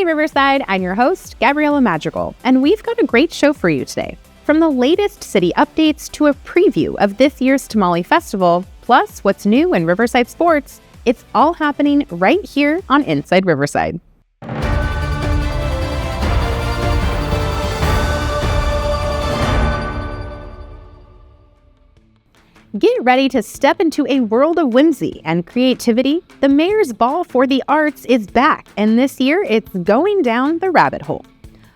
Hey Riverside, I'm your host, Gabriella Madrigal, and we've got a great show for you today. From the latest city updates to a preview of this year's Tamale Festival, plus what's new in Riverside sports, it's all happening right here on Inside Riverside. Get ready to step into a world of whimsy and creativity. The Mayor's Ball for the Arts is back, and this year it's going down the rabbit hole.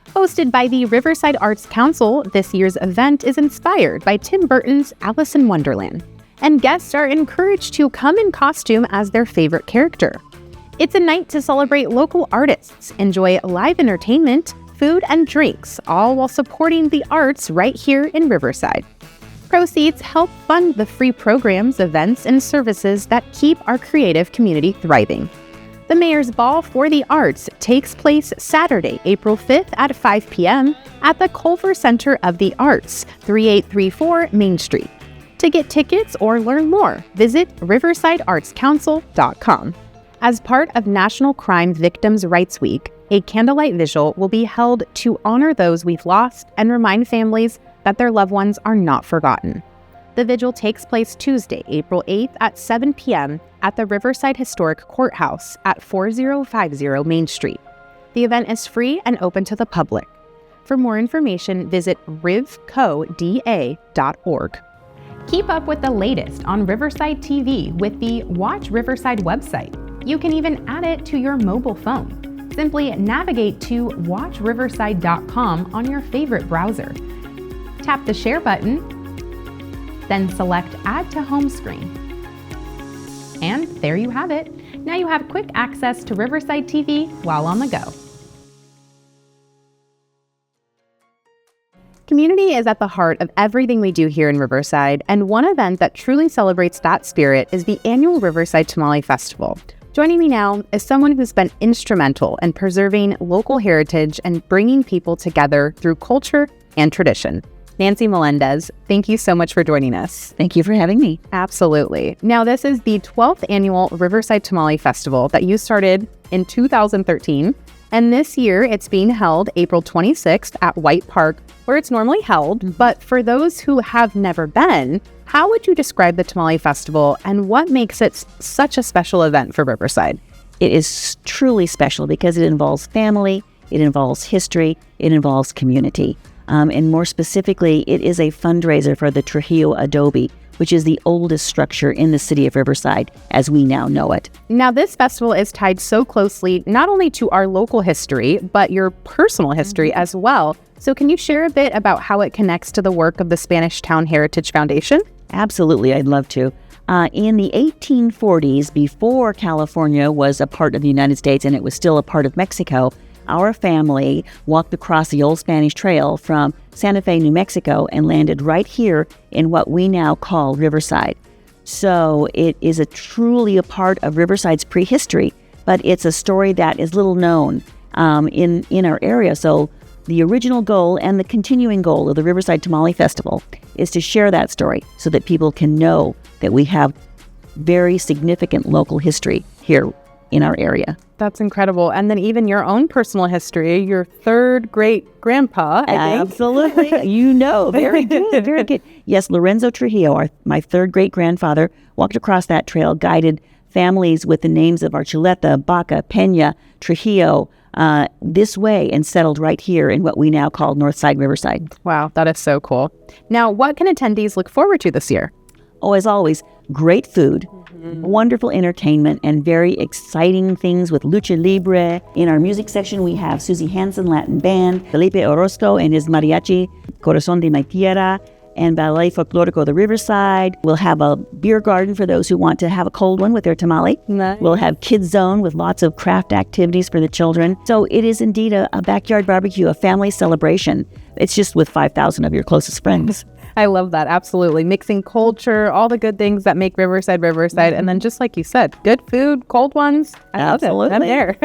Hosted by the Riverside Arts Council, this year's event is inspired by Tim Burton's Alice in Wonderland, and guests are encouraged to come in costume as their favorite character. It's a night to celebrate local artists, enjoy live entertainment, food, and drinks, all while supporting the arts right here in Riverside. Proceeds help fund the free programs, events, and services that keep our creative community thriving. The Mayor's Ball for the Arts takes place Saturday, April 5th at 5 p.m. at the Culver Center of the Arts, 3834 Main Street. To get tickets or learn more, visit riversideartscouncil.com. As part of National Crime Victims' Rights Week, a candlelight vigil will be held to honor those we've lost and remind families that their loved ones are not forgotten. The vigil takes place Tuesday, April 8th at 7 p.m. at the Riverside Historic Courthouse at 4050 Main Street. The event is free and open to the public. For more information, visit rivcoda.org. Keep up with the latest on Riverside TV with the Watch Riverside website. You can even add it to your mobile phone. Simply navigate to watchriverside.com on your favorite browser. Tap the share button, then select Add to Home Screen. And there you have it. Now you have quick access to Riverside TV while on the go. Community is at the heart of everything we do here in Riverside, and one event that truly celebrates that spirit is the annual Riverside Tamale Festival. Joining me now is someone who's been instrumental in preserving local heritage and bringing people together through culture and tradition. Nancy Melendez, thank you so much for joining us. Thank you for having me. Absolutely. Now, this is the 12th annual Riverside Tamale Festival that you started in 2013. And this year, it's being held April 26th at White Park, where it's normally held. But for those who have never been, how would you describe the Tamale Festival and what makes it such a special event for Riverside? It is truly special because it involves family, it involves history, it involves community. And more specifically, it is a fundraiser for the Trujillo Adobe, which is the oldest structure in the city of Riverside as we now know it. Now, this festival is tied so closely not only to our local history, but your personal history as well. So can you share a bit about how it connects to the work of the Spanish Town Heritage Foundation? Absolutely, I'd love to. In the 1840s, before California was a part of the United States and it was still a part of Mexico, our family walked across the old Spanish Trail from Santa Fe, New Mexico, and landed right here in what we now call Riverside. So it is truly a part of Riverside's prehistory, but it's a story that is little known in our area. So the original goal and the continuing goal of the Riverside Tamale Festival is to share that story so that people can know that we have very significant local history here in our area. That's incredible. And then even your own personal history, your third great grandpa, I think. Absolutely. You know, very good, very good. Yes, Lorenzo Trujillo, my third great grandfather, walked across that trail, guided families with the names of Archuleta, Baca, Pena, Trujillo, this way, and settled right here in what we now call Northside Riverside. Wow, that is so cool. Now, what can attendees look forward to this year? Oh, as always, great food, wonderful entertainment, and very exciting things with Lucha Libre. In our music section, we have Susie Hansen Latin Band, Felipe Orozco and his mariachi, Corazón de Mi Tierra, and Ballet Folklorico de Riverside. We'll have a beer garden for those who want to have a cold one with their tamale. Nice. We'll have Kids Zone with lots of craft activities for the children. So it is indeed a backyard barbecue, a family celebration. It's just with 5,000 of your closest friends. I love that. Absolutely. Mixing culture, all the good things that make Riverside, and then just like you said, good food, cold ones. Absolutely. I'm there.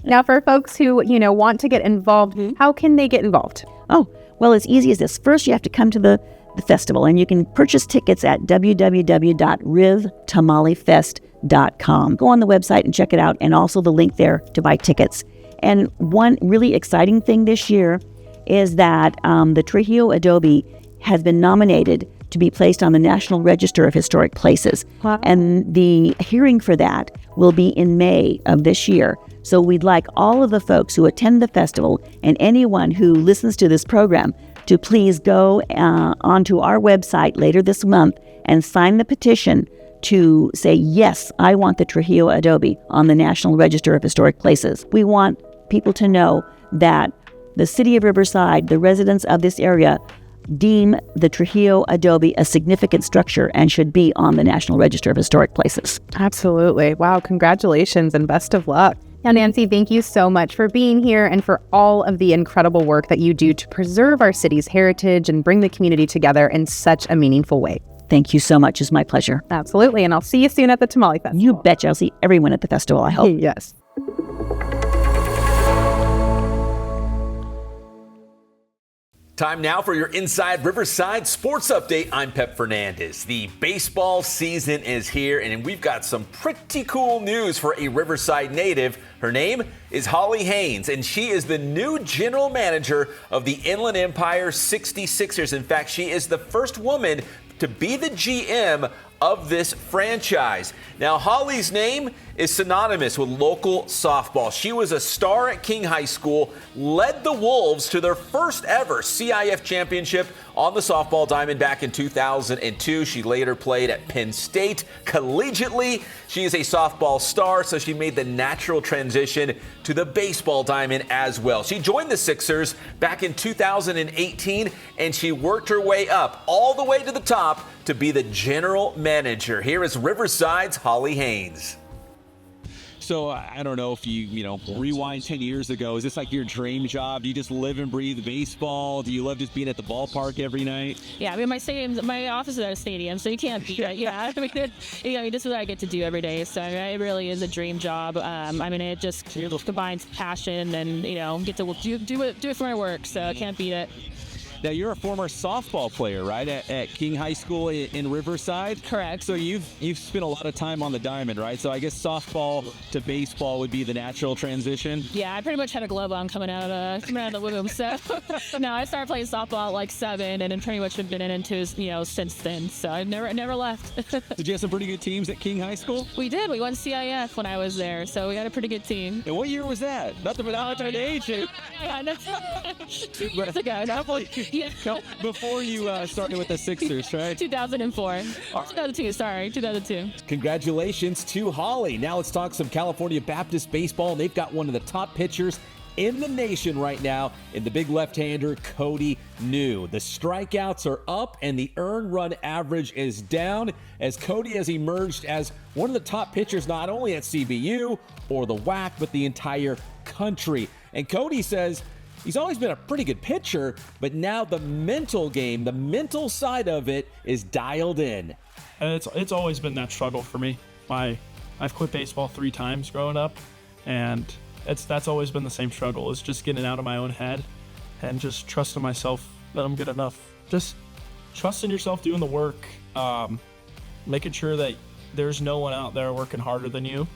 Now, for folks who, want to get involved, how can they get involved? Oh, well, as easy as this. First, you have to come to the festival, and you can purchase tickets at www.rivtamalefest.com. Go on the website and check it out, and also the link there to buy tickets. And one really exciting thing this year is that the Trujillo Adobe has been nominated to be placed on the National Register of Historic Places. Wow. And the hearing for that will be in May of this year. So we'd like all of the folks who attend the festival and anyone who listens to this program to please go onto our website later this month and sign the petition to say, yes, I want the Trujillo Adobe on the National Register of Historic Places. We want people to know that the city of Riverside, the residents of this area, deem the Trujillo Adobe a significant structure and should be on the National Register of Historic Places. Absolutely. Wow. Congratulations and best of luck. Now, Nancy, thank you so much for being here and for all of the incredible work that you do to preserve our city's heritage and bring the community together in such a meaningful way. Thank you so much. It's my pleasure. Absolutely. And I'll see you soon at the Tamale Festival. You betcha. I'll see everyone at the festival, I hope. Yes. Time now for your Inside Riverside Sports Update. I'm Pep Fernandez. The baseball season is here, and we've got some pretty cool news for a Riverside native. Her name is Holly Haynes, and she is the new general manager of the Inland Empire 66ers. In fact, she is the first woman to be the GM of this franchise. Now, Holly's name is synonymous with local softball. She was a star at King High School, led the Wolves to their first ever CIF championship on the softball diamond back in 2002. She later played at Penn State collegiately. She is a softball star, so she made the natural transition to the baseball diamond as well. She joined the Sixers back in 2018, and she worked her way up all the way to the top to be the general manager. Here is Riverside's Holly Haynes. So I don't know if you rewind 10 years ago, is this like your dream job? Do you just live and breathe baseball? Do you love just being at the ballpark every night? Yeah, I mean, my office is at a stadium, so you can't beat it. Yeah, I mean, this is what I get to do every day. So it really is a dream job. I mean, it just combines passion and, get to do it for my work. So I can't beat it. Now, you're a former softball player, right, at King High School in Riverside? Correct. So you've spent a lot of time on the diamond, right? So I guess softball to baseball would be the natural transition. Yeah, I pretty much had a glove on coming out of the womb. So no, I started playing softball at like 7, and then pretty much have been into since then. So I never left. Did you have some pretty good teams at King High School? We did. We won CIF when I was there, so we had a pretty good team. And what year was that? Nothing but out of age. Yeah, that's 2 years ago. Yeah. No, before you started with the Sixers, right? 2004. 2002. Congratulations to Holly. Now let's talk some California Baptist baseball. They've got one of the top pitchers in the nation right now in the big left-hander, Cody New. The strikeouts are up and the earned run average is down as Cody has emerged as one of the top pitchers not only at CBU or the WAC, but the entire country. And Cody says he's always been a pretty good pitcher, but now the mental game, the mental side of it is dialed in. And it's always been that struggle for me. I've quit baseball 3 times growing up, and that's always been the same struggle, is just getting out of my own head and just trusting myself that I'm good enough. Just trusting yourself, doing the work, making sure that there's no one out there working harder than you,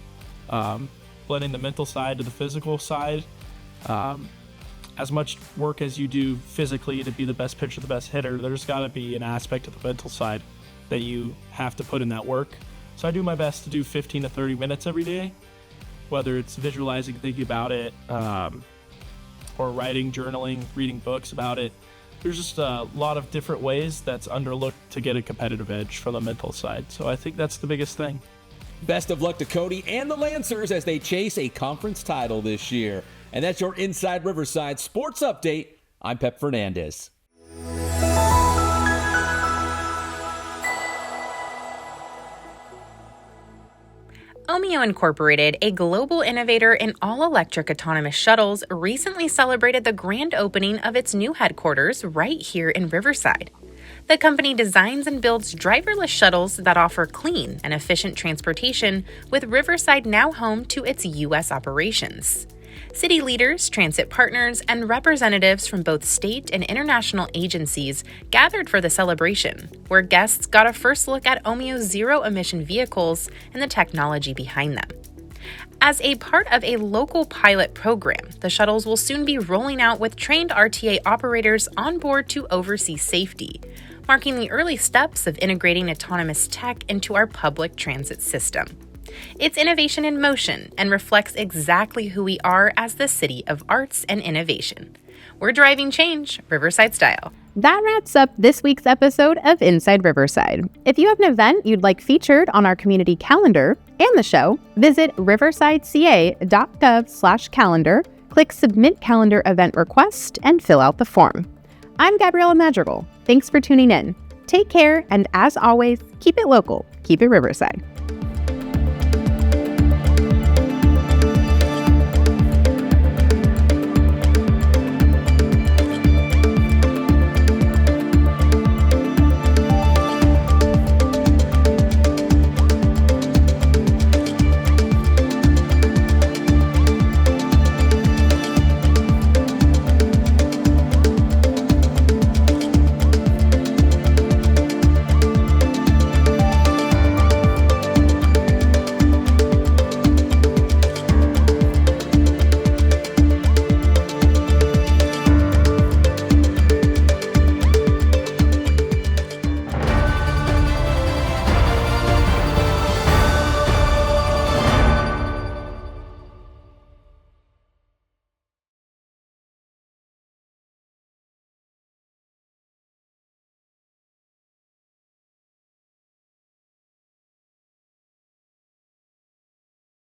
blending the mental side to the physical side. As much work as you do physically to be the best pitcher, the best hitter, there's got to be an aspect of the mental side that you have to put in that work. So I do my best to do 15 to 30 minutes every day, whether it's visualizing, thinking about it, or writing, journaling, reading books about it. There's just a lot of different ways that's underlooked to get a competitive edge from the mental side. So I think that's the biggest thing. Best of luck to Cody and the Lancers as they chase a conference title this year. And that's your Inside Riverside Sports Update. I'm Pep Fernandez. Omio Incorporated, a global innovator in all-electric autonomous shuttles, recently celebrated the grand opening of its new headquarters right here in Riverside. The company designs and builds driverless shuttles that offer clean and efficient transportation, with Riverside now home to its U.S. operations. City leaders, transit partners, and representatives from both state and international agencies gathered for the celebration, where guests got a first look at Omio's zero-emission vehicles and the technology behind them. As a part of a local pilot program, the shuttles will soon be rolling out with trained RTA operators on board to oversee safety, marking the early steps of integrating autonomous tech into our public transit system. It's innovation in motion and reflects exactly who we are as the city of arts and innovation. We're driving change, Riverside style. That wraps up this week's episode of Inside Riverside. If you have an event you'd like featured on our community calendar and the show, visit riversideca.gov/calendar, click Submit Calendar Event Request, and fill out the form. I'm Gabriella Madrigal. Thanks for tuning in. Take care, and as always, keep it local, keep it Riverside.